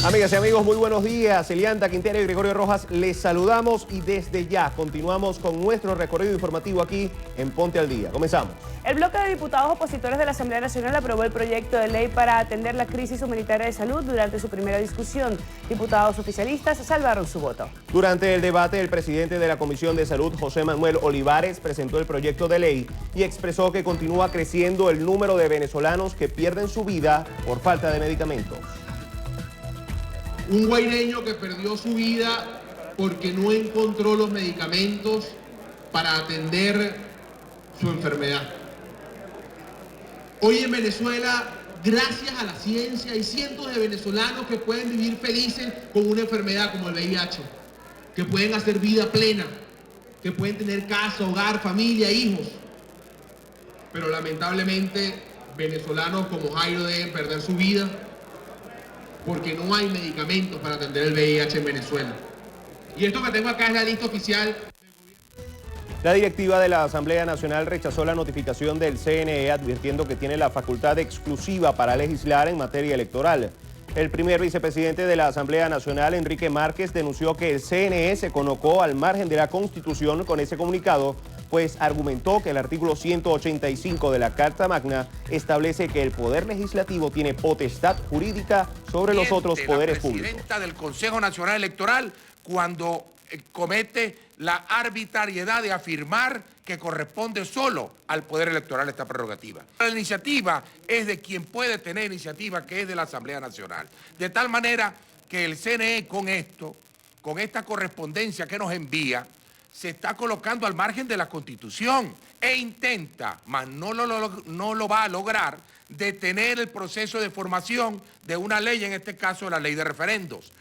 Amigas y amigos, muy buenos días. Elianta Quintero y Gregorio Rojas les saludamos y desde ya continuamos con nuestro recorrido informativo aquí en Ponte al Día. Comenzamos. El bloque de diputados opositores de la Asamblea Nacional aprobó el proyecto de ley para atender la crisis humanitaria de salud durante su primera discusión. Diputados oficialistas salvaron su voto. Durante el debate, el presidente de la Comisión de Salud, José Manuel Olivares, presentó el proyecto de ley y expresó que continúa creciendo el número de venezolanos que pierden su vida por falta de medicamentos. Un guaireño que perdió su vida porque no encontró los medicamentos para atender su enfermedad. Hoy en Venezuela, gracias a la ciencia, hay cientos de venezolanos que pueden vivir felices con una enfermedad como el VIH, que pueden hacer vida plena, que pueden tener casa, hogar, familia, hijos. Pero lamentablemente, venezolanos como Jairo deben perder su vida porque no hay medicamentos para atender el VIH en Venezuela. Y esto que tengo acá es la lista oficial. La directiva de la Asamblea Nacional rechazó la notificación del CNE advirtiendo que tiene la facultad exclusiva para legislar en materia electoral. El primer vicepresidente de la Asamblea Nacional, Enrique Márquez, denunció que el CNE se colocó al margen de la Constitución con ese comunicado, pues argumentó que el artículo 185 de la Carta Magna establece que el Poder Legislativo tiene potestad jurídica sobre los otros poderes públicos. La presidenta del Consejo Nacional Electoral, cuando comete la arbitrariedad de afirmar que corresponde solo al Poder Electoral esta prerrogativa. La iniciativa es de quien puede tener iniciativa, que es de la Asamblea Nacional. De tal manera que el CNE con esto, con esta correspondencia que nos envía, se está colocando al margen de la Constitución e intenta, mas no lo va a lograr, detener el proceso de formación de una ley, en este caso la ley de referendos.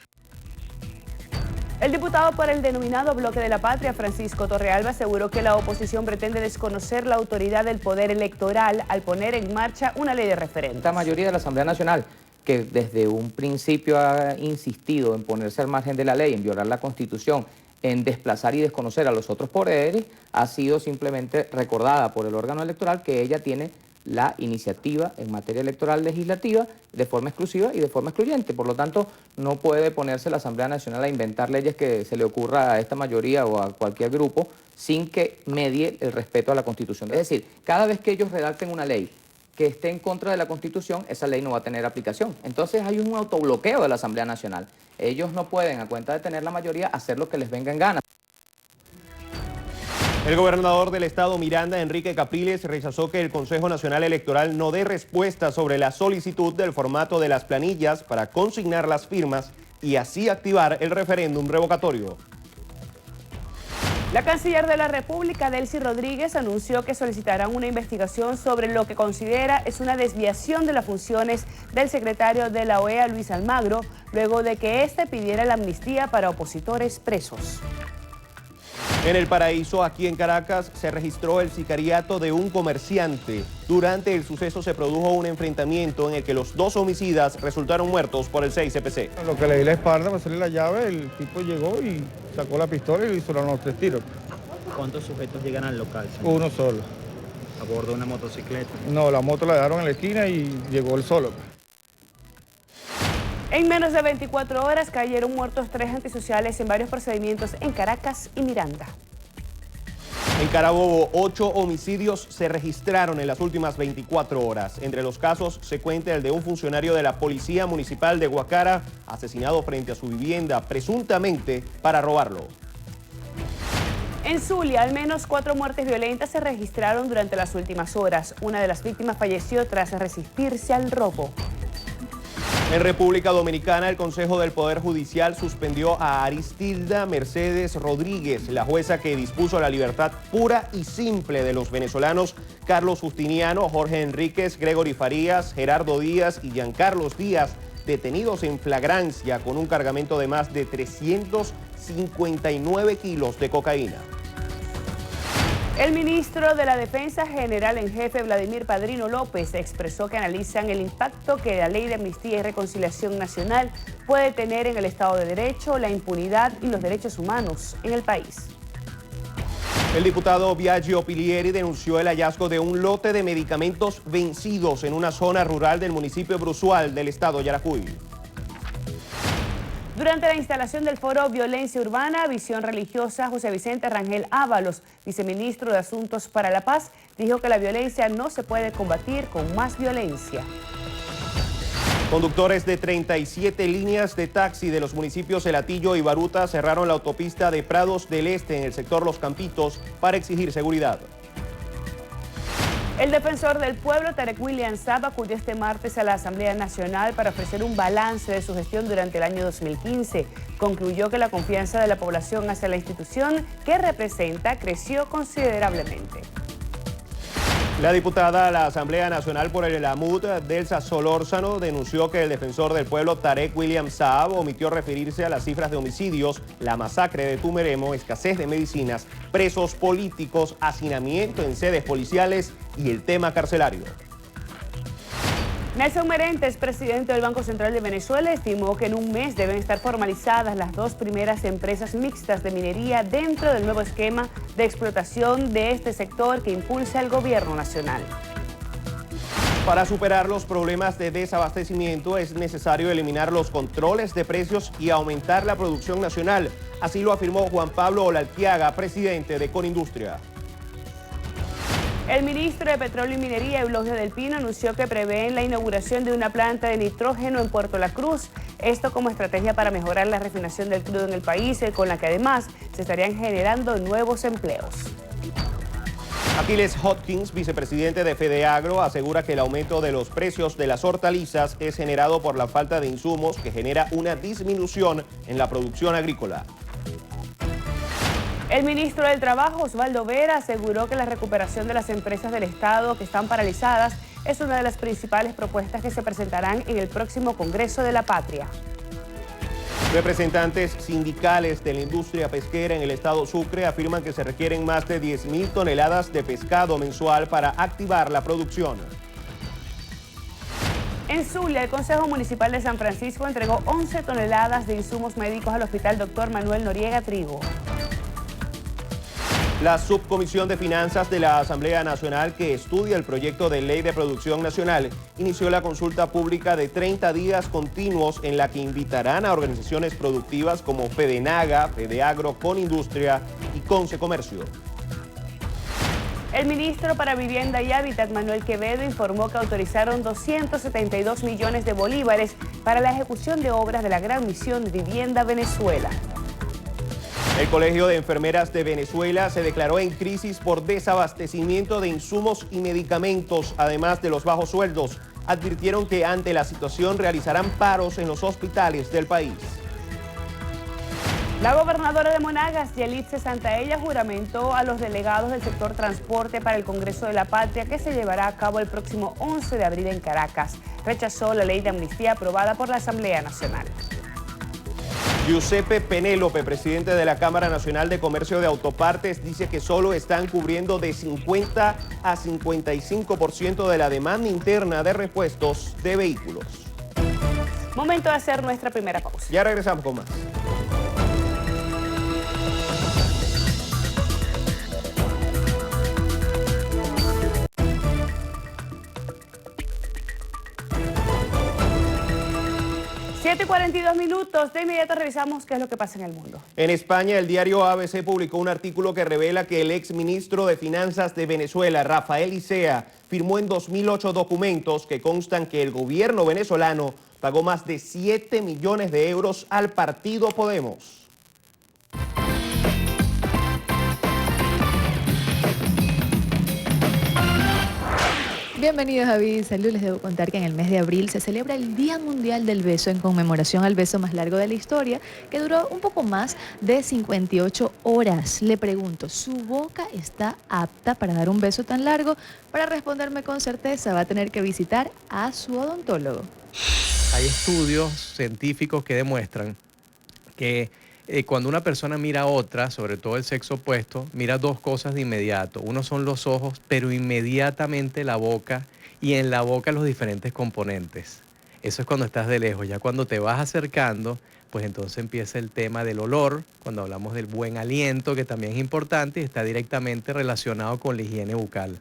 El diputado por el denominado Bloque de la Patria, Francisco Torrealba, aseguró que la oposición pretende desconocer la autoridad del Poder Electoral al poner en marcha una ley de referendos. La mayoría de la Asamblea Nacional, que desde un principio ha insistido en ponerse al margen de la ley, en violar la Constitución, en desplazar y desconocer a los otros poderes, ha sido simplemente recordada por el órgano electoral que ella tiene la iniciativa en materia electoral legislativa de forma exclusiva y de forma excluyente. Por lo tanto, no puede ponerse la Asamblea Nacional a inventar leyes que se le ocurra a esta mayoría o a cualquier grupo sin que medie el respeto a la Constitución. Es decir, cada vez que ellos redacten una ley que esté en contra de la Constitución, esa ley no va a tener aplicación. Entonces hay un autobloqueo de la Asamblea Nacional. Ellos no pueden, a cuenta de tener la mayoría, hacer lo que les venga en gana. El gobernador del estado Miranda, Enrique Capriles, rechazó que el Consejo Nacional Electoral no dé respuesta sobre la solicitud del formato de las planillas para consignar las firmas y así activar el referéndum revocatorio. La canciller de la República, Delcy Rodríguez, anunció que solicitarán una investigación sobre lo que considera es una desviación de las funciones del secretario de la OEA, Luis Almagro, luego de que éste pidiera la amnistía para opositores presos. En El Paraíso, aquí en Caracas, se registró el sicariato de un comerciante. Durante el suceso se produjo un enfrentamiento en el que los dos homicidas resultaron muertos por el 6CPC. Lo que le di la espalda para hacerle la llave, el tipo llegó y sacó la pistola y le hizo los 3 tiros. ¿Cuántos sujetos llegan al local, señor? Uno solo. ¿A bordo de una motocicleta? No, la moto la dejaron en la esquina y llegó él solo. En menos de 24 horas cayeron muertos 3 antisociales en varios procedimientos en Caracas y Miranda. En Carabobo, 8 homicidios se registraron en las últimas 24 horas. Entre los casos se cuenta el de un funcionario de la Policía Municipal de Guacara, asesinado frente a su vivienda, presuntamente para robarlo. En Zulia, al menos 4 muertes violentas se registraron durante las últimas horas. Una de las víctimas falleció tras resistirse al robo. En República Dominicana, el Consejo del Poder Judicial suspendió a Aristilda Mercedes Rodríguez, la jueza que dispuso la libertad pura y simple de los venezolanos Carlos Justiniano, Jorge Enríquez, Gregory Farías, Gerardo Díaz y Giancarlos Díaz, detenidos en flagrancia con un cargamento de más de 359 kilos de cocaína. El ministro de la Defensa, general en jefe Vladimir Padrino López, expresó que analizan el impacto que la Ley de Amnistía y Reconciliación Nacional puede tener en el Estado de Derecho, la impunidad y los derechos humanos en el país. El diputado Biagio Pilieri denunció el hallazgo de un lote de medicamentos vencidos en una zona rural del municipio de Bruzual del estado Yaracuy. Durante la instalación del foro Violencia Urbana, Visión Religiosa, José Vicente Rangel Ábalos, viceministro de Asuntos para la Paz, dijo que la violencia no se puede combatir con más violencia. Conductores de 37 líneas de taxi de los municipios El Hatillo y Baruta cerraron la autopista de Prados del Este en el sector Los Campitos para exigir seguridad. El defensor del pueblo, Tarek William Saab, acudió este martes a la Asamblea Nacional para ofrecer un balance de su gestión durante el año 2015. Concluyó que la confianza de la población hacia la institución que representa creció considerablemente. La diputada a la Asamblea Nacional por el AMUD, Delsa Solórzano, denunció que el defensor del pueblo, Tarek William Saab, omitió referirse a las cifras de homicidios, la masacre de Tumeremo, escasez de medicinas, presos políticos, hacinamiento en sedes policiales y el tema carcelario. Nelson Merentes, presidente del Banco Central de Venezuela, estimó que en un mes deben estar formalizadas las 2 primeras empresas mixtas de minería dentro del nuevo esquema de explotación de este sector que impulsa el gobierno nacional. Para superar los problemas de desabastecimiento es necesario eliminar los controles de precios y aumentar la producción nacional. Así lo afirmó Juan Pablo Olalquiaga, presidente de Conindustria. El ministro de Petróleo y Minería, Eulogio del Pino, anunció que prevén la inauguración de una planta de nitrógeno en Puerto La Cruz. Esto como estrategia para mejorar la refinación del crudo en el país, con la que además se estarían generando nuevos empleos. Aquiles Hopkins, vicepresidente de FedeAgro, asegura que el aumento de los precios de las hortalizas es generado por la falta de insumos que genera una disminución en la producción agrícola. El ministro del Trabajo, Osvaldo Vera, aseguró que la recuperación de las empresas del Estado que están paralizadas es una de las principales propuestas que se presentarán en el próximo Congreso de la Patria. Representantes sindicales de la industria pesquera en el estado Sucre afirman que se requieren más de 10.000 toneladas de pescado mensual para activar la producción. En Zulia, el Consejo Municipal de San Francisco entregó 11 toneladas de insumos médicos al Hospital Dr. Manuel Noriega Trigo. La Subcomisión de Finanzas de la Asamblea Nacional, que estudia el proyecto de ley de producción nacional, inició la consulta pública de 30 días continuos en la que invitarán a organizaciones productivas como Fedenaga, Fedeagro, Conindustria y Conce Comercio. El ministro para Vivienda y Hábitat, Manuel Quevedo, informó que autorizaron 272 millones de bolívares para la ejecución de obras de la Gran Misión de Vivienda Venezuela. El Colegio de Enfermeras de Venezuela se declaró en crisis por desabastecimiento de insumos y medicamentos, además de los bajos sueldos. Advirtieron que ante la situación realizarán paros en los hospitales del país. La gobernadora de Monagas, Yelitza Santaella, juramentó a los delegados del sector transporte para el Congreso de la Patria que se llevará a cabo el próximo 11 de abril en Caracas. Rechazó la ley de amnistía aprobada por la Asamblea Nacional. Giuseppe Penélope, presidente de la Cámara Nacional de Comercio de Autopartes, dice que solo están cubriendo de 50 a 55% de la demanda interna de repuestos de vehículos. Momento de hacer nuestra primera pausa. Ya regresamos con más. Siete y 42 minutos, de inmediato revisamos qué es lo que pasa en el mundo. En España, el diario ABC publicó un artículo que revela que el exministro de Finanzas de Venezuela, Rafael Icea, firmó en 2008 documentos que constan que el gobierno venezolano pagó más de 7 millones de euros al partido Podemos. Bienvenidos a Vida y Salud. Les debo contar que en el mes de abril se celebra el Día Mundial del Beso en conmemoración al beso más largo de la historia, que duró un poco más de 58 horas. Le pregunto, ¿su boca está apta para dar un beso tan largo? Para responderme con certeza va a tener que visitar a su odontólogo. Hay estudios científicos que demuestran que cuando una persona mira a otra, sobre todo el sexo opuesto, mira dos cosas de inmediato. Uno son los ojos, pero inmediatamente la boca, y en la boca los diferentes componentes. Eso es cuando estás de lejos. Ya cuando te vas acercando, pues entonces empieza el tema del olor, cuando hablamos del buen aliento, que también es importante y está directamente relacionado con la higiene bucal.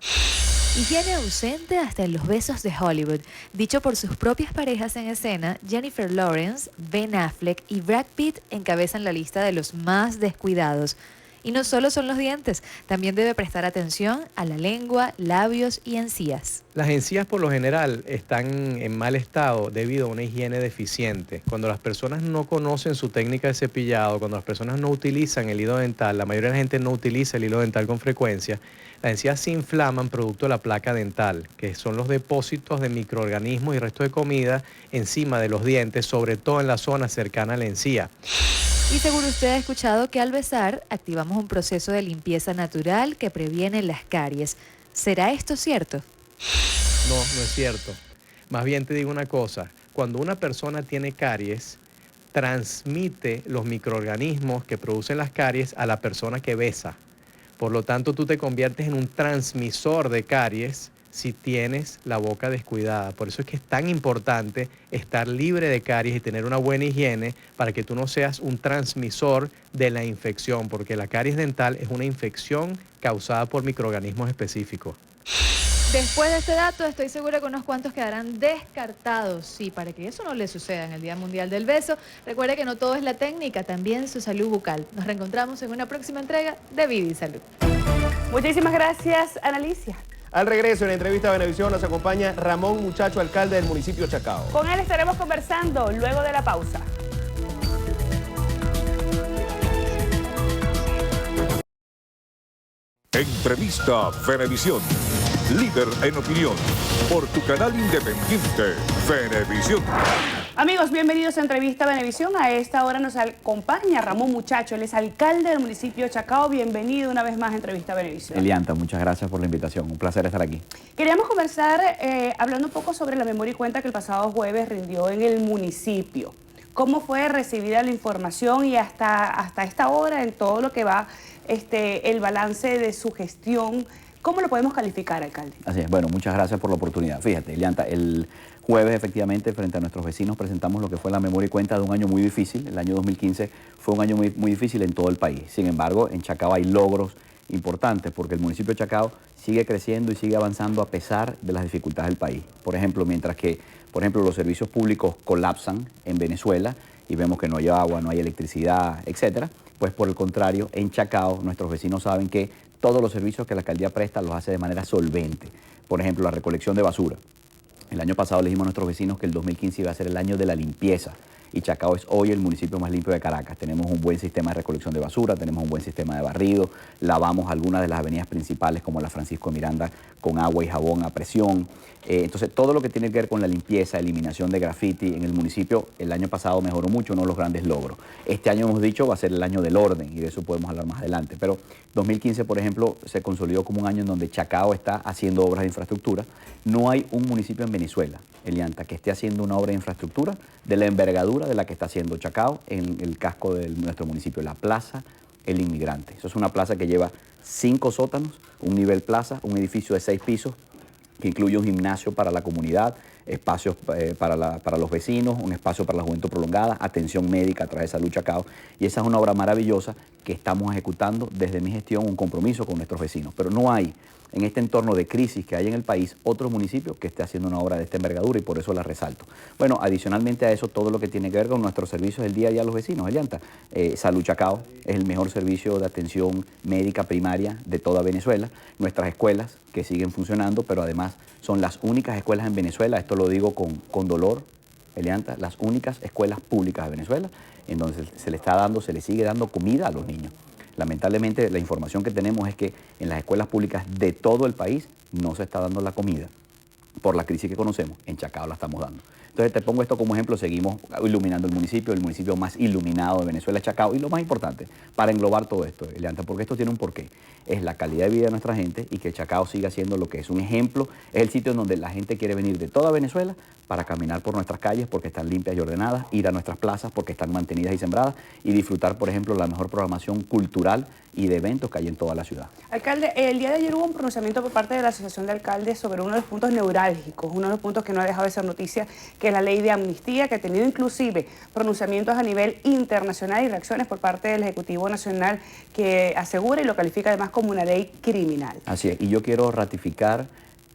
Higiene ausente hasta en los besos de Hollywood. Dicho por sus propias parejas en escena, Jennifer Lawrence, Ben Affleck y Brad Pitt encabezan la lista de los más descuidados. Y no solo son los dientes, también debe prestar atención a la lengua, labios y encías. Las encías por lo general están en mal estado debido a una higiene deficiente. Cuando las personas no conocen su técnica de cepillado, cuando las personas no utilizan el hilo dental, la mayoría de la gente no utiliza el hilo dental con frecuencia, las encías se inflaman producto de la placa dental, que son los depósitos de microorganismos y resto de comida encima de los dientes, sobre todo en la zona cercana a la encía. Y seguro usted ha escuchado que al besar activamos un proceso de limpieza natural que previene las caries. ¿Será esto cierto? No, no es cierto. Más bien te digo una cosa, cuando una persona tiene caries, transmite los microorganismos que producen las caries a la persona que besa. Por lo tanto, tú te conviertes en un transmisor de caries si tienes la boca descuidada. Por eso es que es tan importante estar libre de caries y tener una buena higiene para que tú no seas un transmisor de la infección, porque la caries dental es una infección causada por microorganismos específicos. Después de este dato, estoy segura que unos cuantos quedarán descartados. Sí, para que eso no le suceda en el Día Mundial del Beso, recuerde que no todo es la técnica, también su salud bucal. Nos reencontramos en una próxima entrega de Vida y Salud. Muchísimas gracias, Analicia. Al regreso, en la entrevista a Venevisión, nos acompaña Ramón Muchacho, alcalde del municipio de Chacao. Con él estaremos conversando luego de la pausa. Entrevista Venevisión, líder en opinión, por tu canal independiente, Venevisión. Amigos, bienvenidos a Entrevista Venevisión. A esta hora nos acompaña Ramón Muchacho, él es alcalde del municipio de Chacao. Bienvenido una vez más a Entrevista Venevisión. Elianta, muchas gracias por la invitación, un placer estar aquí. Queríamos conversar hablando un poco sobre la memoria y cuenta que el pasado jueves rindió en el municipio. ¿Cómo fue recibida la información y hasta esta hora, en todo lo que va el balance de su gestión, cómo lo podemos calificar, alcalde? Así es, bueno, muchas gracias por la oportunidad. Fíjate, Elianta, el jueves efectivamente frente a nuestros vecinos presentamos lo que fue la memoria y cuenta de un año muy difícil. El año 2015 fue un año muy difícil en todo el país. Sin embargo, en Chacao hay logros importantes porque el municipio de Chacao sigue creciendo y sigue avanzando a pesar de las dificultades del país. Por ejemplo, mientras que los servicios públicos colapsan en Venezuela y vemos que no hay agua, no hay electricidad, etcétera, pues por el contrario, en Chacao nuestros vecinos saben que todos los servicios que la alcaldía presta los hace de manera solvente. Por ejemplo, la recolección de basura. El año pasado le dijimos a nuestros vecinos que el 2015 iba a ser el año de la limpieza. Y Chacao es hoy el municipio más limpio de Caracas. Tenemos un buen sistema de recolección de basura, tenemos un buen sistema de barrido, lavamos algunas de las avenidas principales como la Francisco Miranda con agua y jabón a presión. Entonces todo lo que tiene que ver con la limpieza, eliminación de graffiti en el municipio, el año pasado mejoró mucho, uno de los grandes logros. Este año hemos dicho va a ser el año del orden y de eso podemos hablar más adelante. Pero 2015, por ejemplo, se consolidó como un año en donde Chacao está haciendo obras de infraestructura. No hay un municipio en Venezuela, Elianta, que esté haciendo una obra de infraestructura de la envergadura de la que está haciendo Chacao en el casco de nuestro municipio, la Plaza El Inmigrante. Eso es una plaza que lleva 5 sótanos, un nivel plaza, un edificio de 6 pisos, que incluye un gimnasio para la comunidad, espacios para los vecinos, un espacio para la juventud prolongada, atención médica a través de Salud Chacao. Y esa es una obra maravillosa que estamos ejecutando desde mi gestión, un compromiso con nuestros vecinos. Pero no hay, en este entorno de crisis que hay en el país, otro municipio que esté haciendo una obra de esta envergadura y por eso la resalto. Bueno, adicionalmente a eso, todo lo que tiene que ver con nuestros servicios del día a día a los vecinos, Elianta. Salud Chacao es el mejor servicio de atención médica primaria de toda Venezuela. Nuestras escuelas que siguen funcionando, pero además son las únicas escuelas en Venezuela, esto lo digo con dolor, Elianta, las únicas escuelas públicas de Venezuela, en donde se le sigue dando comida a los niños. Lamentablemente la información que tenemos es que en las escuelas públicas de todo el país no se está dando la comida por la crisis que conocemos. En Chacao la estamos dando. Entonces te pongo esto como ejemplo, seguimos iluminando el municipio más iluminado de Venezuela es Chacao. Y lo más importante, para englobar todo esto, Elianta, porque esto tiene un porqué, es la calidad de vida de nuestra gente y que Chacao siga siendo lo que es un ejemplo, es el sitio en donde la gente quiere venir de toda Venezuela para caminar por nuestras calles porque están limpias y ordenadas, ir a nuestras plazas porque están mantenidas y sembradas y disfrutar, por ejemplo, la mejor programación cultural y de eventos que hay en toda la ciudad. Alcalde, el día de ayer hubo un pronunciamiento por parte de la Asociación de Alcaldes sobre uno de los puntos neurálgicos, uno de los puntos que no ha dejado de ser noticia, que es la ley de amnistía, que ha tenido inclusive pronunciamientos a nivel internacional y reacciones por parte del Ejecutivo Nacional que asegura y lo califica además como una ley criminal. Así es, y yo quiero ratificar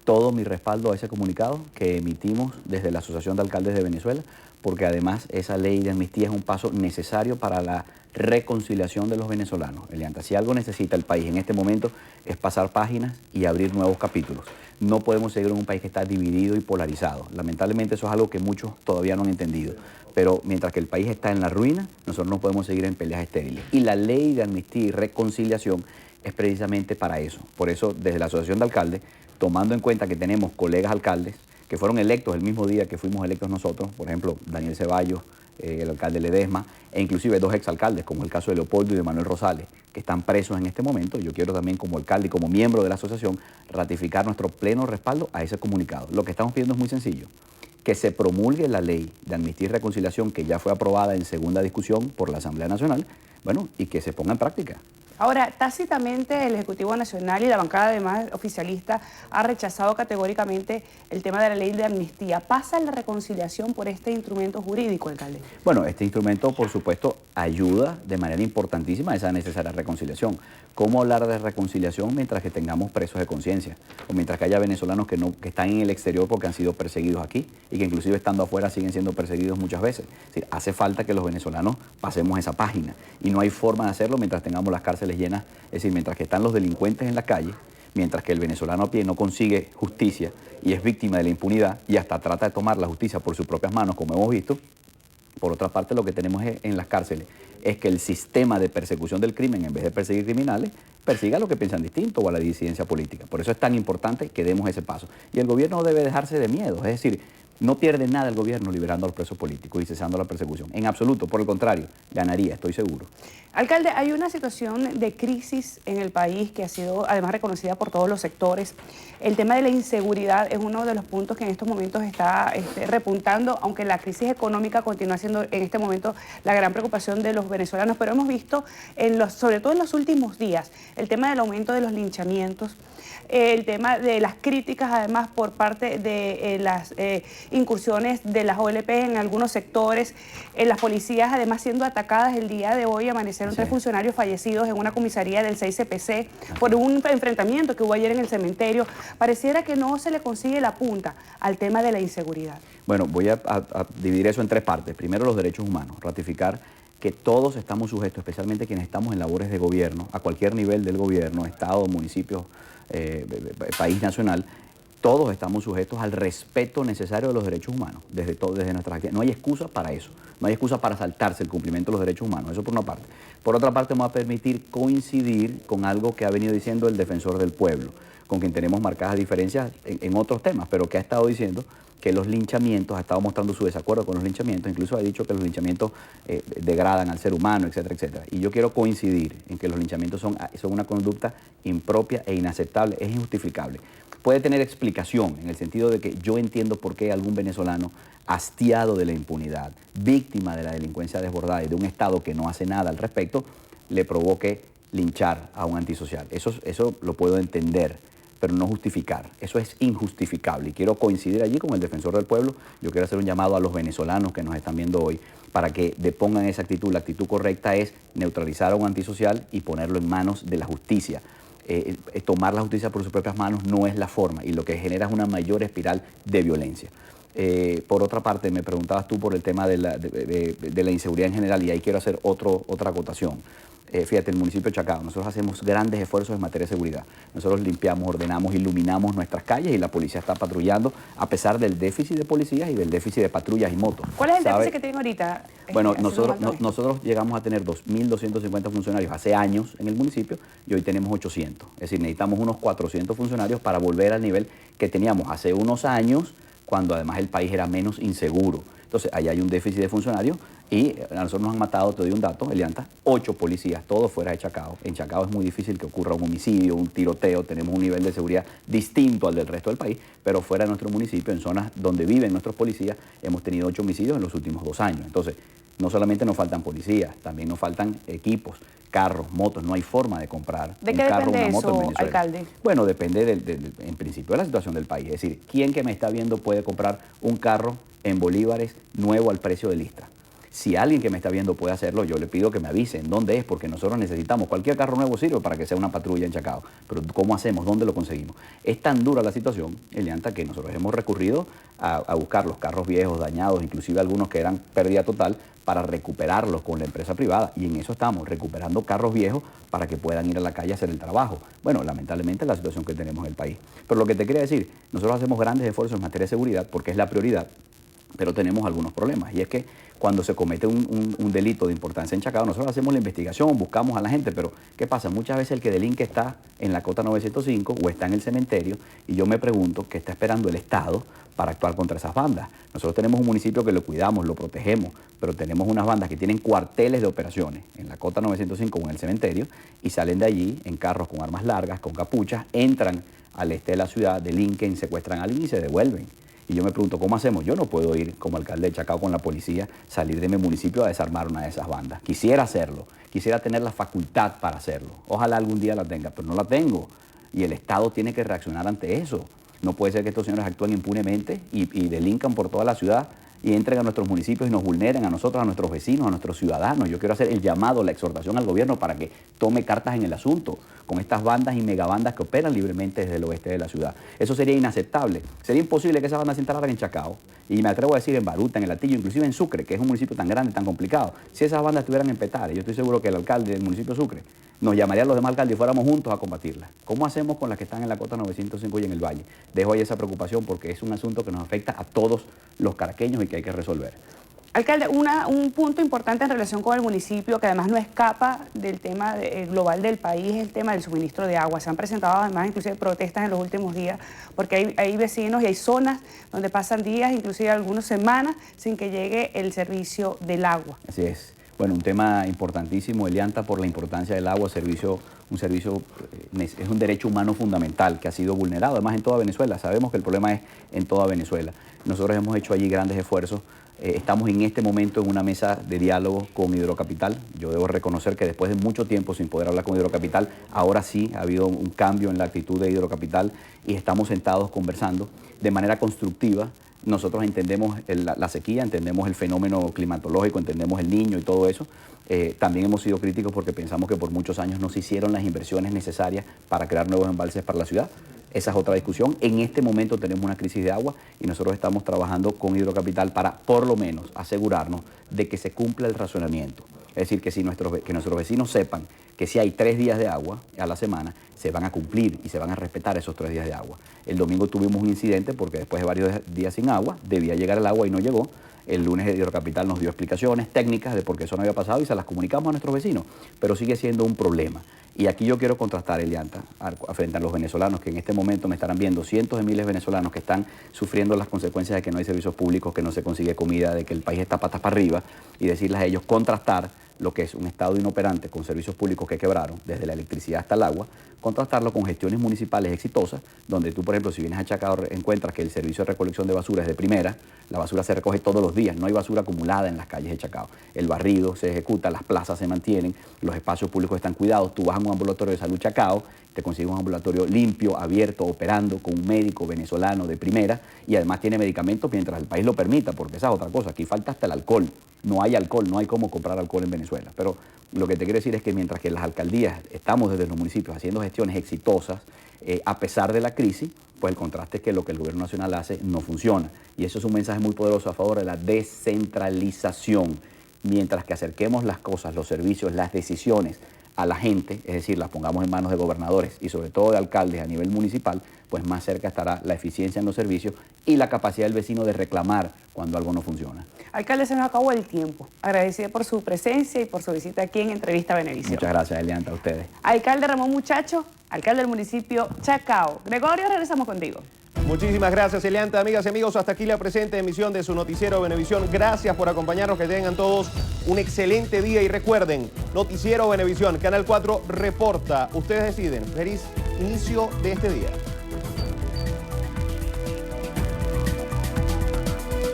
todo mi respaldo a ese comunicado que emitimos desde la Asociación de Alcaldes de Venezuela, porque además esa ley de amnistía es un paso necesario para la reconciliación de los venezolanos. Elianta, si algo necesita el país en este momento es pasar páginas y abrir nuevos capítulos. No podemos seguir en un país que está dividido y polarizado. Lamentablemente eso es algo que muchos todavía no han entendido. Pero mientras que el país está en la ruina, nosotros no podemos seguir en peleas estériles. Y la ley de amnistía y reconciliación es precisamente para eso. Por eso, desde la Asociación de Alcaldes, tomando en cuenta que tenemos colegas alcaldes que fueron electos el mismo día que fuimos electos nosotros, por ejemplo, Daniel Ceballos, el alcalde Ledesma, e inclusive 2 exalcaldes, como el caso de Leopoldo y de Manuel Rosales, que están presos en este momento. Yo quiero también, como alcalde y como miembro de la asociación, ratificar nuestro pleno respaldo a ese comunicado. Lo que estamos pidiendo es muy sencillo: que se promulgue la ley de amnistía y reconciliación que ya fue aprobada en segunda discusión por la Asamblea Nacional, bueno, y que se ponga en práctica. Ahora, tácitamente el Ejecutivo Nacional y la bancada además oficialista ha rechazado categóricamente el tema de la ley de amnistía. ¿Pasa la reconciliación por este instrumento jurídico, alcalde? Bueno, este instrumento, por supuesto, ayuda de manera importantísima a esa necesaria reconciliación. ¿Cómo hablar de reconciliación mientras que tengamos presos de conciencia? O mientras que haya venezolanos que están en el exterior porque han sido perseguidos aquí y que inclusive estando afuera siguen siendo perseguidos muchas veces. Es decir, hace falta que los venezolanos pasemos esa página y no hay forma de hacerlo mientras tengamos las cárceles llenas. Es decir, mientras que están los delincuentes en la calle, mientras que el venezolano a pie no consigue justicia y es víctima de la impunidad y hasta trata de tomar la justicia por sus propias manos, como hemos visto. Por otra parte, lo que tenemos en las cárceles es que el sistema de persecución del crimen, en vez de perseguir criminales, persiga a los que piensan distinto o a la disidencia política. Por eso es tan importante que demos ese paso. Y el gobierno debe dejarse de miedo, es decir, no pierde nada el gobierno liberando a los presos políticos y cesando la persecución. En absoluto, por el contrario, ganaría, estoy seguro. Alcalde, hay una situación de crisis en el país que ha sido además reconocida por todos los sectores. El tema de la inseguridad es uno de los puntos que en estos momentos está repuntando, aunque la crisis económica continúa siendo en este momento la gran preocupación de los venezolanos. Pero hemos visto, sobre todo en los últimos días, el tema del aumento de los linchamientos, el tema de las críticas además por parte de las incursiones de las OLP en algunos sectores, las policías además siendo atacadas. El día de hoy amanecieron 3 funcionarios fallecidos en una comisaría del 6CPC por un enfrentamiento que hubo ayer en el cementerio. Pareciera que no se le consigue la punta al tema de la inseguridad. Bueno, voy a dividir eso en 3 partes. Primero, los derechos humanos, ratificar que todos estamos sujetos, especialmente quienes estamos en labores de gobierno, a cualquier nivel del gobierno, Estado, municipio, país nacional, todos estamos sujetos al respeto necesario de los derechos humanos, desde nuestras actividades. No hay excusa para eso, no hay excusa para saltarse el cumplimiento de los derechos humanos, eso por una parte. Por otra parte, me va a permitir coincidir con algo que ha venido diciendo el defensor del pueblo, con quien tenemos marcadas diferencias en otros temas, pero que ha estado diciendo que los linchamientos, ha estado mostrando su desacuerdo con los linchamientos, incluso ha dicho que los linchamientos degradan al ser humano, etcétera, etcétera. Y yo quiero coincidir en que los linchamientos son una conducta impropia e inaceptable, es injustificable. Puede tener explicación en el sentido de que yo entiendo por qué algún venezolano hastiado de la impunidad, víctima de la delincuencia desbordada y de un Estado que no hace nada al respecto, le provoque linchar a un antisocial. Eso lo puedo entender, pero no justificar. Eso es injustificable. Y quiero coincidir allí con el defensor del pueblo. Yo quiero hacer un llamado a los venezolanos que nos están viendo hoy para que depongan esa actitud. La actitud correcta es neutralizar a un antisocial y ponerlo en manos de la justicia. Tomar la justicia por sus propias manos no es la forma y lo que genera es una mayor espiral de violencia. Por otra parte, me preguntabas tú por el tema de la inseguridad en general y ahí quiero hacer otra acotación. Fíjate, el municipio de Chacao, nosotros hacemos grandes esfuerzos en materia de seguridad. Nosotros limpiamos, ordenamos, iluminamos nuestras calles y la policía está patrullando a pesar del déficit de policías y del déficit de patrullas y motos. ¿Cuál es el déficit que tienen ahorita? Bueno, nosotros llegamos a tener 2.250 funcionarios hace años en el municipio y hoy tenemos 800. Es decir, necesitamos unos 400 funcionarios para volver al nivel que teníamos hace unos años, cuando además el país era menos inseguro. Entonces, ahí hay un déficit de funcionarios y a nosotros nos han matado, te doy un dato, Elianta, 8 policías, todos fuera de Chacao. En Chacao es muy difícil que ocurra un homicidio, un tiroteo, tenemos un nivel de seguridad distinto al del resto del país, pero fuera de nuestro municipio, en zonas donde viven nuestros policías, hemos tenido 8 homicidios en los últimos 2 años. Entonces, no solamente nos faltan policías, también nos faltan equipos, carros, motos, no hay forma de comprar un carro, una moto en Venezuela. Alcalde? Bueno, depende en principio de la situación del país. Es decir, ¿quién que me está viendo puede comprar un carro en bolívares nuevo al precio de lista? Si alguien que me está viendo puede hacerlo, yo le pido que me avisen dónde es, porque nosotros necesitamos, cualquier carro nuevo sirve para que sea una patrulla en Chacao, pero ¿cómo hacemos? ¿Dónde lo conseguimos? Es tan dura la situación, Elianta, que nosotros hemos recurrido a buscar los carros viejos, dañados, inclusive algunos que eran pérdida total, para recuperarlos con la empresa privada, y en eso estamos, recuperando carros viejos para que puedan ir a la calle a hacer el trabajo. Bueno, lamentablemente es la situación que tenemos en el país. Pero lo que te quería decir, nosotros hacemos grandes esfuerzos en materia de seguridad porque es la prioridad, pero tenemos algunos problemas, y es que cuando se comete un delito de importancia en Chacao, nosotros hacemos la investigación, buscamos a la gente, pero ¿qué pasa? Muchas veces el que delinque está en la cota 905 o está en el cementerio, y yo me pregunto qué está esperando el Estado para actuar contra esas bandas. Nosotros tenemos un municipio que lo cuidamos, lo protegemos, pero tenemos unas bandas que tienen cuarteles de operaciones en la cota 905 o en el cementerio, y salen de allí en carros con armas largas, con capuchas, entran al este de la ciudad, delinquen, secuestran a alguien y se devuelven. Y yo me pregunto, ¿cómo hacemos? Yo no puedo ir como alcalde de Chacao con la policía, salir de mi municipio a desarmar una de esas bandas. Quisiera hacerlo, quisiera tener la facultad para hacerlo. Ojalá algún día la tenga, pero no la tengo. Y el Estado tiene que reaccionar ante eso. No puede ser que estos señores actúen impunemente y delincan por toda la ciudad y entren a nuestros municipios y nos vulneren a nosotros, a nuestros vecinos, a nuestros ciudadanos. Yo quiero hacer el llamado, la exhortación al gobierno para que tome cartas en el asunto con estas bandas y megabandas que operan libremente desde el oeste de la ciudad. Eso sería inaceptable. Sería imposible que esas bandas se instalaran en Chacao, y me atrevo a decir en Baruta, en El Hatillo, inclusive en Sucre, que es un municipio tan grande, tan complicado. Si esas bandas estuvieran en Petare, yo estoy seguro que el alcalde del municipio de Sucre nos llamaría a los demás alcaldes y fuéramos juntos a combatirlas. ¿Cómo hacemos con las que están en la cota 905 y en el Valle? Dejo ahí esa preocupación porque es un asunto que nos afecta a todos los caraqueños y que hay que resolver. Alcalde, un punto importante en relación con el municipio, que además no escapa del tema global del país, es el tema del suministro de agua. Se han presentado además inclusive protestas en los últimos días, porque hay vecinos y hay zonas donde pasan días, inclusive algunas semanas, sin que llegue el servicio del agua. Así es. Bueno, un tema importantísimo, Elianta, por la importancia del agua, es un derecho humano fundamental que ha sido vulnerado, además en toda Venezuela. Sabemos que el problema es en toda Venezuela. Nosotros hemos hecho allí grandes esfuerzos. Estamos en este momento en una mesa de diálogo con Hidrocapital. Yo debo reconocer que después de mucho tiempo sin poder hablar con Hidrocapital, ahora sí ha habido un cambio en la actitud de Hidrocapital y estamos sentados conversando de manera constructiva. Nosotros entendemos la sequía, entendemos el fenómeno climatológico, entendemos el Niño y todo eso. También hemos sido críticos porque pensamos que por muchos años no se hicieron las inversiones necesarias para crear nuevos embalses para la ciudad. Esa es otra discusión. En este momento tenemos una crisis de agua y nosotros estamos trabajando con Hidrocapital para por lo menos asegurarnos de que se cumpla el racionamiento. Es decir, que nuestros vecinos sepan que si hay 3 días de agua a la semana, se van a cumplir y se van a respetar esos 3 días de agua. El domingo tuvimos un incidente porque después de varios días sin agua, debía llegar el agua y no llegó. El lunes Hidrocapital nos dio explicaciones técnicas de por qué eso no había pasado y se las comunicamos a nuestros vecinos, pero sigue siendo un problema. Y aquí yo quiero contrastar, Elianta, frente a los venezolanos que en este momento me estarán viendo, cientos de miles de venezolanos que están sufriendo las consecuencias de que no hay servicios públicos, que no se consigue comida, de que el país está patas para arriba, y decirles a ellos contrastar lo que es un estado inoperante con servicios públicos que quebraron, desde la electricidad hasta el agua, contrastarlo con gestiones municipales exitosas, donde tú, por ejemplo, si vienes a Chacao, encuentras que el servicio de recolección de basura es de primera, la basura se recoge todos los días, no hay basura acumulada en las calles de Chacao. El barrido se ejecuta, las plazas se mantienen, los espacios públicos están cuidados, tú vas a un ambulatorio de salud Chacao, te consigues un ambulatorio limpio, abierto, operando con un médico venezolano de primera y además tiene medicamentos mientras el país lo permita, porque esa es otra cosa, aquí falta hasta el alcohol. No hay alcohol, no hay cómo comprar alcohol en Venezuela. Pero lo que te quiero decir es que mientras que las alcaldías estamos desde los municipios haciendo gestiones exitosas, a pesar de la crisis, pues el contraste es que lo que el gobierno nacional hace no funciona. Y eso es un mensaje muy poderoso a favor de la descentralización. Mientras que acerquemos las cosas, los servicios, las decisiones a la gente, es decir, las pongamos en manos de gobernadores y sobre todo de alcaldes a nivel municipal, pues más cerca estará la eficiencia en los servicios y la capacidad del vecino de reclamar cuando algo no funciona. Alcalde, se nos acabó el tiempo. Agradecida por su presencia y por su visita aquí en Entrevista Venevisión. Muchas gracias, Elianta, a ustedes. Alcalde Ramón Muchacho, alcalde del municipio Chacao. Gregorio, regresamos contigo. Muchísimas gracias, Elianta. Amigas y amigos, hasta aquí la presente emisión de su noticiero Venevisión. Gracias por acompañarnos, que tengan todos un excelente día y recuerden, Noticiero Venevisión, Canal 4 reporta. Ustedes deciden. Feliz inicio de este día.